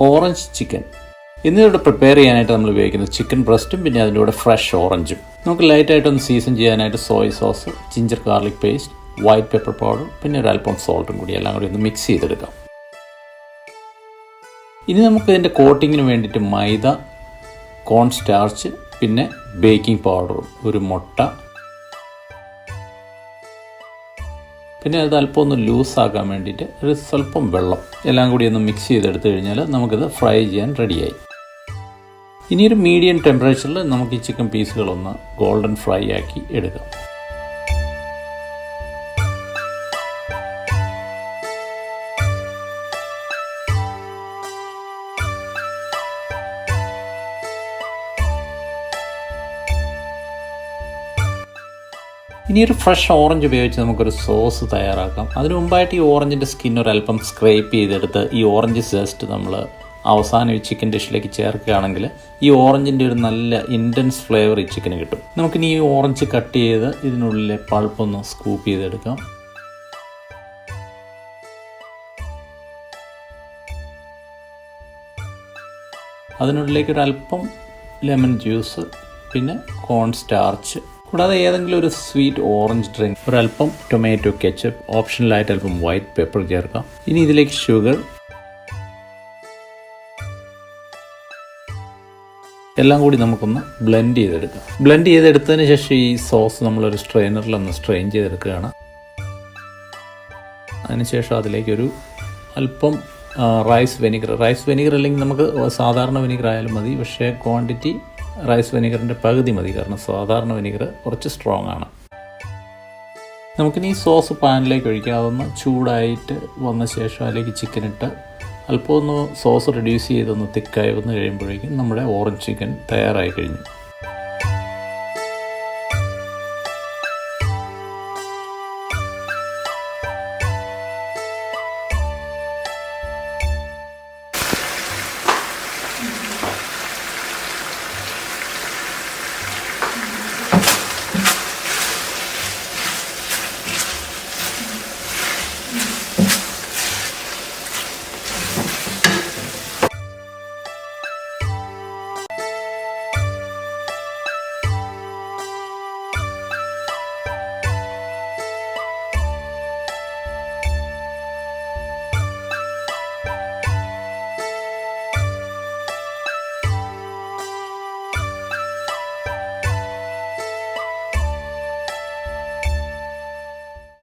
Orange chicken. ഇന്നിവിടെ prepare ചെയ്യാനായിട്ട് നമ്മൾ ഉപയോഗിക്കുന്നത് ചിക്കൻ ബ്രസ്റ്റും പിന്നെ അതിൻ്റെ കൂടെ ഫ്രഷ് ഓറഞ്ചും. നമുക്ക് ലൈറ്റായിട്ടൊന്ന് സീസൺ ചെയ്യാനായിട്ട് Soy sauce, ginger garlic paste, white pepper powder, പിന്നെ ഒരു അല്പം സോൾട്ടും കൂടി എല്ലാം കൂടി ഒന്ന് മിക്സ് ചെയ്തെടുക്കാം. ഇനി നമുക്ക് ഇതിൻ്റെ കോട്ടിങ്ങിന് വേണ്ടിയിട്ട് മൈദ, കോൺ സ്റ്റാർച്ച്, പിന്നെ ബേക്കിംഗ് പൗഡറും, ഒരു മുട്ട, പിന്നെ അത് അല്പം ഒന്ന് ലൂസാക്കാൻ വേണ്ടിയിട്ട് ഒരു സ്വല്പം വെള്ളം എല്ലാം കൂടി ഒന്ന് മിക്സ് ചെയ്തെടുത്തു കഴിഞ്ഞാൽ നമുക്കിത് ഫ്രൈ ചെയ്യാൻ റെഡിയായി. ഇനിയൊരു മീഡിയം ടെമ്പറേച്ചറിൽ നമുക്ക് ഈ ചിക്കൻ പീസുകളൊന്ന് ഗോൾഡൻ ഫ്രൈ ആക്കി എടുക്കാം. ഇനിയൊരു ഫ്രഷ് ഓറഞ്ച് ഉപയോഗിച്ച് നമുക്കൊരു സോസ് തയ്യാറാക്കാം. അതിനു മുമ്പായിട്ട് ഈ ഓറഞ്ചിൻ്റെ സ്കിൻ ഒരല്പം സ്ക്രേപ്പ് ചെയ്തെടുത്ത് ഈ ഓറഞ്ച് സെസ്റ്റ് നമ്മൾ അവസാനം ഈ ചിക്കൻ ഡിഷിലേക്ക് ചേർക്കുകയാണെങ്കിൽ ഈ ഓറഞ്ചിൻ്റെ ഒരു നല്ല ഇൻറ്റൻസ് ഫ്ലേവർ ഈ ചിക്കന് കിട്ടും. നമുക്കിനി ഈ ഓറഞ്ച് കട്ട് ചെയ്ത് ഇതിനുള്ളിലെ പൾപ്പൊന്ന് സ്കൂപ്പ് ചെയ്തെടുക്കാം. അതിനുള്ളിലേക്ക് ഒരല്പം ലെമൺ ജ്യൂസ്, പിന്നെ കോൺ സ്റ്റാർച്ച്, കൂടാതെ ഏതെങ്കിലും ഒരു സ്വീറ്റ് ഓറഞ്ച് ഡ്രിങ്ക്, ഒരല്പം ടൊമാറ്റോ കെച്ചപ്പ്, ഓപ്ഷണലായിട്ട് അല്പം വൈറ്റ് പെപ്പർ ചേർക്കാം. ഇനി ഇതിലേക്ക് ഷുഗർ, എല്ലാം കൂടി നമുക്കൊന്ന് ബ്ലെൻഡ് ചെയ്തെടുക്കാം. ബ്ലെൻഡ് ചെയ്തെടുത്തതിന് ശേഷം ഈ സോസ് നമ്മളൊരു സ്ട്രെയിനറിലൊന്ന് സ്ട്രെയിൻ ചെയ്തെടുക്കുകയാണ്. അതിനുശേഷം അതിലേക്കൊരു അല്പം റൈസ് വെനിഗർ അല്ലെങ്കിൽ നമുക്ക് സാധാരണ വെനിഗർ ആയാലും മതി, പക്ഷേ ക്വാണ്ടിറ്റി റൈസ് വെനിഗറിൻ്റെ പകുതി മതി, കാരണം സാധാരണ വെനിഗർ കുറച്ച് സ്ട്രോങ് ആണ്. നമുക്കിനി ഈ സോസ് പാനിലേക്ക് ഒഴിക്കാം. അതൊന്ന് ചൂടായിട്ട് വന്ന ശേഷം അതിലേക്ക് ചിക്കൻ ഇട്ട് അല്പം ഒന്ന് സോസ് റെഡ്യൂസ് ചെയ്തൊന്ന് തിക്കായി വന്ന് കഴിയുമ്പോഴേക്കും നമ്മുടെ ഓറഞ്ച് ചിക്കൻ തയ്യാറായി കഴിഞ്ഞു.